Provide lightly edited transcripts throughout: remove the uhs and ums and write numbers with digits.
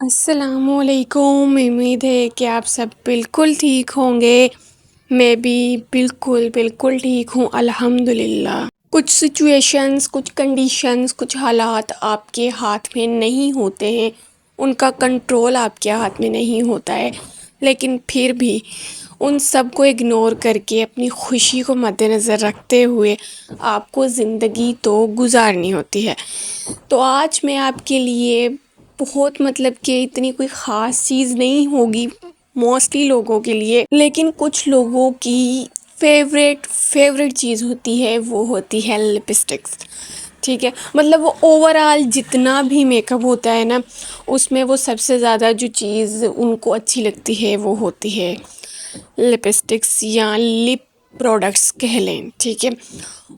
السلام علیکم، امید ہے کہ آپ سب بالکل ٹھیک ہوں گے۔ میں بھی بالکل بالکل ٹھیک ہوں الحمدللہ۔ کچھ سچویشنز، کچھ کنڈیشنز، کچھ حالات آپ کے ہاتھ میں نہیں ہوتے ہیں، ان کا کنٹرول آپ کے ہاتھ میں نہیں ہوتا ہے، لیکن پھر بھی ان سب کو اگنور کر کے اپنی خوشی کو مد نظر رکھتے ہوئے آپ کو زندگی تو گزارنی ہوتی ہے۔ تو آج میں آپ کے لیے بہت کہ اتنی کوئی خاص چیز نہیں ہوگی موسٹلی لوگوں کے لیے، لیکن کچھ لوگوں کی فیوریٹ چیز ہوتی ہے، وہ ہوتی ہے لپسٹکس۔ ٹھیک ہے، وہ اوور آل جتنا بھی میک اپ ہوتا ہے نا، اس میں وہ سب سے زیادہ جو چیز ان کو اچھی لگتی ہے وہ ہوتی ہے لپسٹکس یا لپ پروڈکٹس کہہ لیں۔ ٹھیک ہے،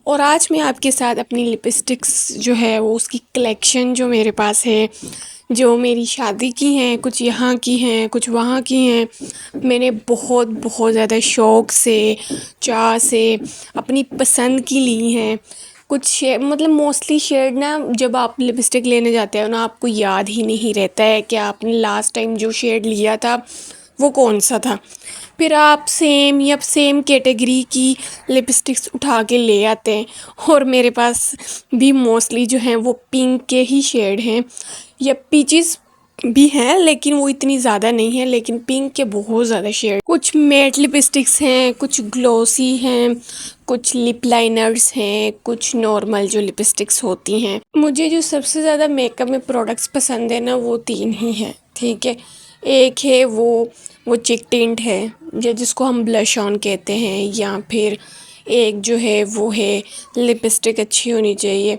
اور آج میں آپ کے ساتھ اپنی لپسٹکس جو ہے وہ اس کی کلیکشن جو میرے پاس ہے، جو میری شادی کی ہیں، کچھ یہاں کی ہیں، کچھ وہاں کی ہیں، میں نے بہت زیادہ شوق سے چاہ سے اپنی پسند کی لی ہیں۔ کچھ موسٹلی شیڈ نا، جب آپ لپسٹک لینے جاتے ہیں نا، آپ کو یاد ہی نہیں رہتا ہے کہ آپ نے لاسٹ ٹائم جو شیڈ لیا تھا وہ کون سا تھا، پھر آپ سیم کیٹیگری کی لپسٹکس اٹھا کے لے آتے ہیں۔ اور میرے پاس بھی موسٹلی جو ہیں وہ پنک کے ہی شیڈ ہیں، یا پیچز بھی ہیں لیکن وہ اتنی زیادہ نہیں ہیں، لیکن پنک کے بہت زیادہ شیڈ۔ کچھ میٹ لپسٹکس ہیں، کچھ گلوسی ہیں، کچھ لپ لائنرز ہیں، کچھ نارمل جو لپسٹکس ہوتی ہیں۔ مجھے جو سب سے زیادہ میک اپ میں پروڈکٹس پسند ہے نا، وہ 3 ہی ہیں۔ ٹھیک ہے، ایک ہے وہ چک ٹنٹ ہے، جس کو ہم بلش آن کہتے ہیں، یا پھر ایک جو ہے وہ ہے لپسٹک اچھی ہونی چاہیے،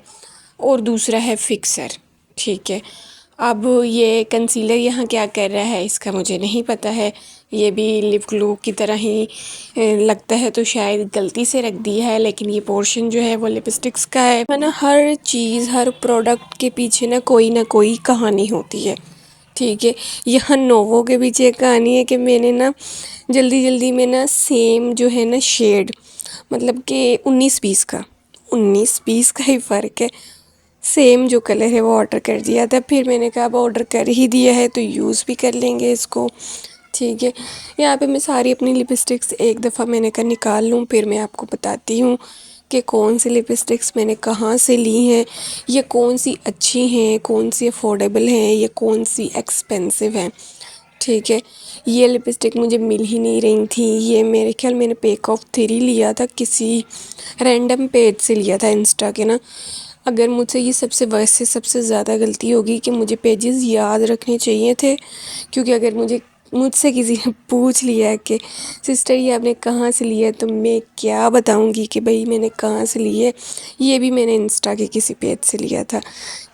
اور دوسرا ہے فکسر۔ ٹھیک ہے، اب یہ کنسیلر یہاں کیا کر رہا ہے اس کا مجھے نہیں پتہ ہے، یہ بھی لپ گلو کی طرح ہی لگتا ہے، تو شاید غلطی سے رکھ دیا ہے، لیکن یہ پورشن جو ہے وہ لپسٹکس کا ہے نا۔ ہر چیز، ہر پروڈکٹ کے پیچھے نا کوئی کہانی ہوتی ہے۔ ٹھیک ہے، یہاں نووو کے پیچھے ایک کہانی ہے کہ میں نے نا جلدی میں نا سیم جو ہے نا شیڈ، کہ 19-20 کا ہی فرق ہے، سیم جو کلر ہے وہ آرڈر کر دیا تھا۔ پھر میں نے کہا اب آرڈر کر ہی دیا ہے تو یوز بھی کر لیں گے اس کو۔ ٹھیک ہے، یہاں پہ میں ساری اپنی لپسٹکس ایک دفعہ میں نے کہا نکال لوں، پھر میں آپ کو بتاتی ہوں کہ کون سی لپسٹکس میں نے کہاں سے لی ہیں، یہ کون سی اچھی ہیں، کون سی افورڈیبل ہیں، یہ کون سی ایکسپینسو ہیں۔ ٹھیک ہے، یہ لپسٹک مجھے مل ہی نہیں رہی تھی، یہ میرے خیال میں نے پیک آف 3 لیا تھا، کسی رینڈم پیج سے لیا تھا انسٹا کے نا۔ اگر مجھ سے یہ سب سے زیادہ غلطی ہوگی کہ مجھے پیجز یاد رکھنے چاہیے تھے، کیونکہ اگر مجھ سے کسی نے پوچھ لیا کہ سسٹر یہ آپ نے کہاں سے لیا ہے، تو میں کیا بتاؤں گی کہ بھئی میں نے کہاں سے لی ہے، یہ بھی میں نے انسٹا کے کسی پیج سے لیا تھا۔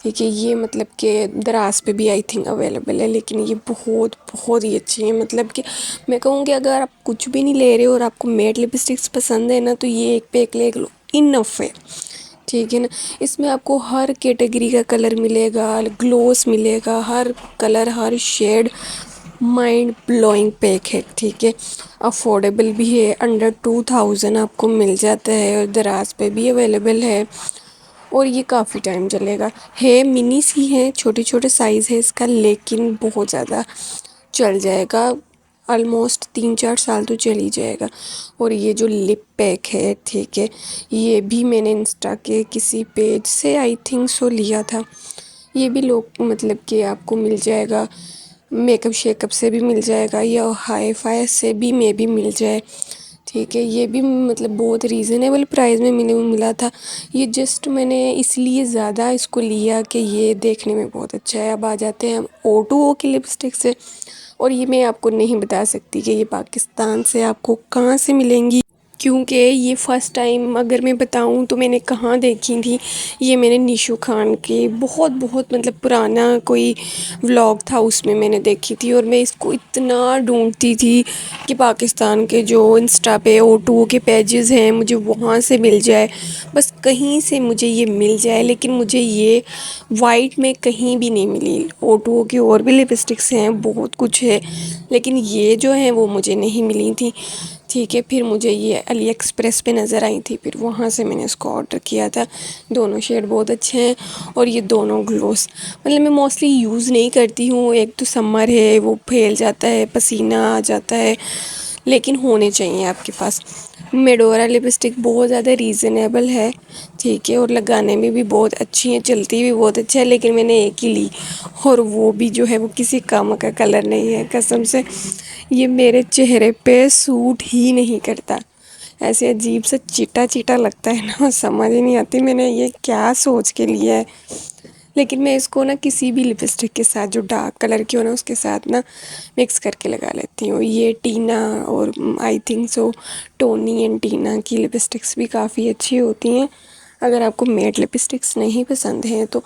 ٹھیک ہے، یہ کہ دراز پہ بھی آئی تھنک اویلیبل ہے، لیکن یہ بہت ہی اچھی ہیں۔ کہ میں کہوں کہ اگر آپ کچھ بھی نہیں لے رہے اور آپ کو میٹ لپسٹکس پسند ہے نا، تو یہ ایک پہ ایک لے لو، انف ہے۔ ٹھیک ہے نا، اس میں آپ کو ہر کیٹیگری کا کلر ملے گا، گلوس ملے گا، ہر کلر، ہر شیڈ، مائنڈ بلوئنگ پیک ہے۔ ٹھیک ہے، افورڈیبل بھی ہے، انڈر 2000 آپ کو مل جاتا ہے، اور دراز پہ بھی اویلیبل ہے، اور یہ کافی ٹائم چلے گا۔ منی سی ہے، چھوٹے سائز ہے اس کا، لیکن بہت زیادہ چل جائے گا، آلموسٹ 3-4 سال تو چل ہی جائے گا۔ اور یہ جو لپ پیک ہے، ٹھیک ہے، یہ بھی میں نے انسٹا کے کسی پیج سے آئی تھنک سو لیا تھا۔ یہ بھی لوگ کہ آپ کو مل جائے گا، میک اپ شیک اپ سے بھی مل جائے گا، یا ہائی فائی سے بھی مل جائے۔ ٹھیک ہے، یہ بھی بہت ریزنیبل پرائز میں ملا تھا۔ یہ جسٹ میں نے اس لیے زیادہ اس کو لیا کہ یہ دیکھنے میں بہت اچھا ہے۔ اب آ جاتے ہیں ہم O2O کی لپسٹک سے، اور یہ میں آپ کو نہیں بتا سکتی کہ یہ پاکستان سے آپ کو کہاں سے ملیں گی، کیونکہ یہ فرسٹ ٹائم اگر میں بتاؤں تو میں نے کہاں دیکھی تھی، یہ میں نے نیشو خان کے بہت پرانا کوئی ولاگ تھا، اس میں نے دیکھی تھی، اور میں اس کو اتنا ڈھونڈتی تھی کہ پاکستان کے جو انسٹا پہ O2O کے پیجز ہیں مجھے وہاں سے مل جائے، بس کہیں سے مجھے یہ مل جائے، لیکن مجھے یہ وائٹ میں کہیں بھی نہیں ملی۔ O2O کی اور بھی لپسٹکس ہیں، بہت کچھ ہے، لیکن یہ جو ہیں وہ مجھے نہیں ملی تھی۔ ٹھیک ہے. پھر مجھے یہ علی ایکسپریس پہ نظر آئی تھی، پھر وہاں سے میں نے اس کو آرڈر کیا تھا. دونوں شیڈ بہت اچھے ہیں اور یہ دونوں گلوز مطلب میں موسٹلی یوز نہیں کرتی ہوں. ایک تو سمر ہے، وہ پھیل جاتا ہے، پسینہ آ جاتا ہے، لیکن ہونے چاہیے آپ کے پاس. میڈورا لپسٹک بہت زیادہ ریزنیبل ہے، ٹھیک ہے، اور لگانے میں بھی بہت اچھی ہیں، چلتی بھی بہت اچھا ہے. لیکن میں نے ایک ہی لی اور وہ بھی جو ہے وہ کسی کام کا کلر نہیں ہے. قسم سے یہ میرے چہرے پہ سوٹ ہی نہیں کرتا. ایسے عجیب سا چیٹا چیٹا لگتا ہے نا، سمجھ ہی نہیں آتی میں نے یہ کیا سوچ کے لیا ہے. لیکن میں اس کو نا کسی بھی لپسٹک کے ساتھ جو ڈارک کلر کی ہو نا اس کے ساتھ نا مکس کر کے لگا لیتی ہوں. یہ ٹینا اور I think so Tony and Tina کی لپسٹکس بھی کافی اچھی ہوتی ہیں. اگر آپ کو میٹ لپسٹکس نہیں پسند ہیں تو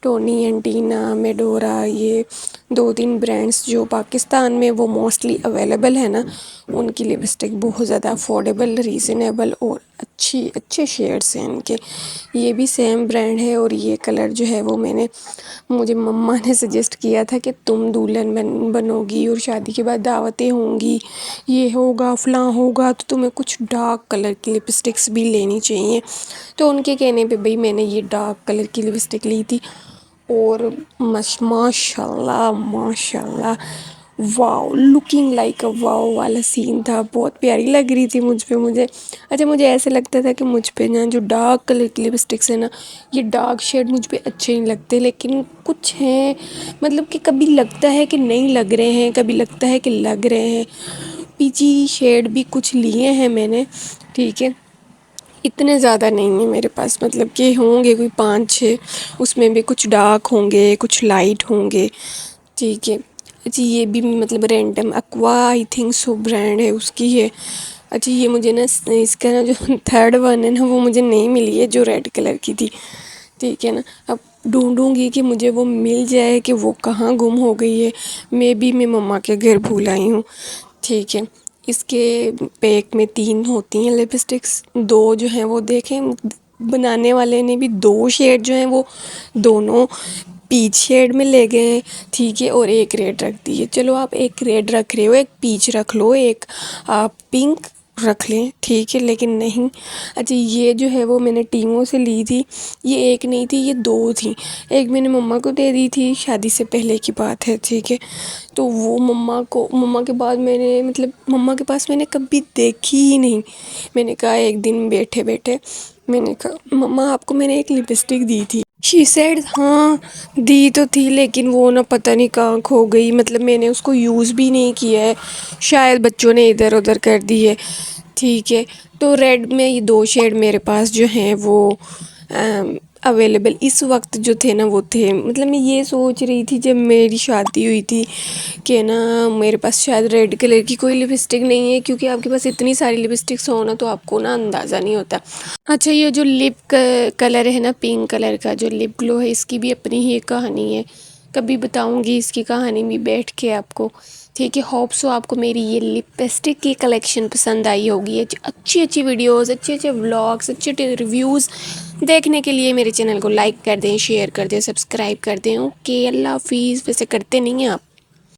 ٹونی اینڈ ٹینا، میڈورا، یہ 2-3 برانڈس جو پاکستان میں وہ موسٹلی اویلیبل ہے نا، ان کی لپسٹک بہت زیادہ افورڈیبل، ریزنیبل اور اچھے شیڈس ہیں ان کے. یہ بھی سیم برانڈ ہے اور یہ کلر جو ہے وہ مجھے مما نے سجیسٹ کیا تھا کہ تم دلہن بنو گی اور شادی کے بعد دعوتیں ہوں گی، یہ ہوگا فلاں ہوگا، تو تمہیں کچھ ڈارک کلر کی لپسٹکس بھی لینی چاہیے. تو ان کے کہنے پہ بھئی میں نے یہ ڈارک کلر کی لپسٹک لی تھی اور ماشاء اللہ واو، لکنگ لائک اے واو والا سین تھا. بہت پیاری لگ رہی تھی مجھے. اچھا مجھے ایسے لگتا تھا کہ مجھ پہ نا جو ڈارک کلر کی لپسٹکس ہے نا، یہ ڈارک شیڈ مجھ پہ اچھے نہیں لگتے. لیکن کچھ ہیں مطلب کہ کبھی لگتا ہے کہ نہیں لگ رہے ہیں، کبھی لگتا ہے کہ لگ رہے ہیں. پیچی شیڈ بھی کچھ لیے ہیں میں نے، ٹھیک ہے، اتنے زیادہ نہیں ہیں میرے پاس، مطلب کہ ہوں گے کوئی 5-6. اس میں بھی کچھ ڈارک ہوں گے، کچھ لائٹ ہوں گے، ٹھیک ہے جی. یہ بھی مطلب random aqua I think so brand ہے اس کی ہے. اچھا یہ مجھے نا اس کا نا جو 3rd ون ہے نا وہ مجھے نہیں ملی ہے جو ریڈ کلر کی تھی، ٹھیک ہے نا. اب ڈھونڈوں گی کہ مجھے وہ مل جائے کہ وہ کہاں گم ہو گئی ہے. میں مما کے گھر بھول آئی ہوں، ٹھیک ہے. اس کے پیک میں 3 ہوتی ہیں لپسٹکس. 2 جو ہیں وہ دیکھیں بنانے والے نے بھی 2 شیڈ جو ہیں وہ دونوں پیچ شیڈ میں لے گئے ہیں، ٹھیک ہے، اور ایک ریڈ رکھ دی ہے. چلو آپ ایک ریڈ رکھ رہے ہو، ایک پیچ رکھ لو، ایک آپ پنک رکھ لیں، ٹھیک ہے، لیکن نہیں. اچھا یہ جو ہے وہ میں نے ٹیموں سے لی تھی. یہ ایک نہیں تھی، یہ 2 تھیں. ایک میں نے مما کو دے دی تھی، شادی سے پہلے کی بات ہے، ٹھیک ہے. تو وہ مما کے بعد میں نے مطلب مما کے پاس میں نے کبھی دیکھی ہی نہیں. میں نے کہا ایک دن بیٹھے میں نے کہا مما آپ کو میں نے ایک لپسٹک دی تھی. شی سیڈ ہاں دی تو تھی، لیکن وہ نا پتہ نہیں کہاں کھو گئی. مطلب میں نے اس کو یوز بھی نہیں کیا ہے، شاید بچوں نے ادھر ادھر کر دی ہے، ٹھیک ہے. تو ریڈ میں یہ 2 شیڈ میرے پاس جو ہیں وہ اویلیبل اس وقت جو تھے نا وہ تھے. مطلب میں یہ سوچ رہی تھی جب میری شادی ہوئی تھی کہ نا میرے پاس شاید ریڈ کلر کی کوئی لپسٹک نہیں ہے، کیونکہ آپ کے پاس اتنی ساری لپسٹکس ہو نا تو آپ کو نا اندازہ نہیں ہوتا. اچھا یہ جو لپ کلر ہے نا، پنک کلر کا جو لپ گلو ہے، اس کی بھی اپنی ہی ایک کہانی ہے. کبھی بتاؤں گی اس کی کہانی بھی بیٹھ کے آپ کو، ٹھیک ہے. ہوپ سو آپ کو میری یہ لپسٹک کی کلیکشن پسند آئی ہوگی. اچھی ویڈیوز، اچھے ولاگس، اچھے ریویوز دیکھنے کے لیے میرے چینل کو لائک کر دیں، شیئر کر دیں، سبسکرائب کر دیں. اوکے اللہ حافظ. ویسے کرتے نہیں ہیں آپ.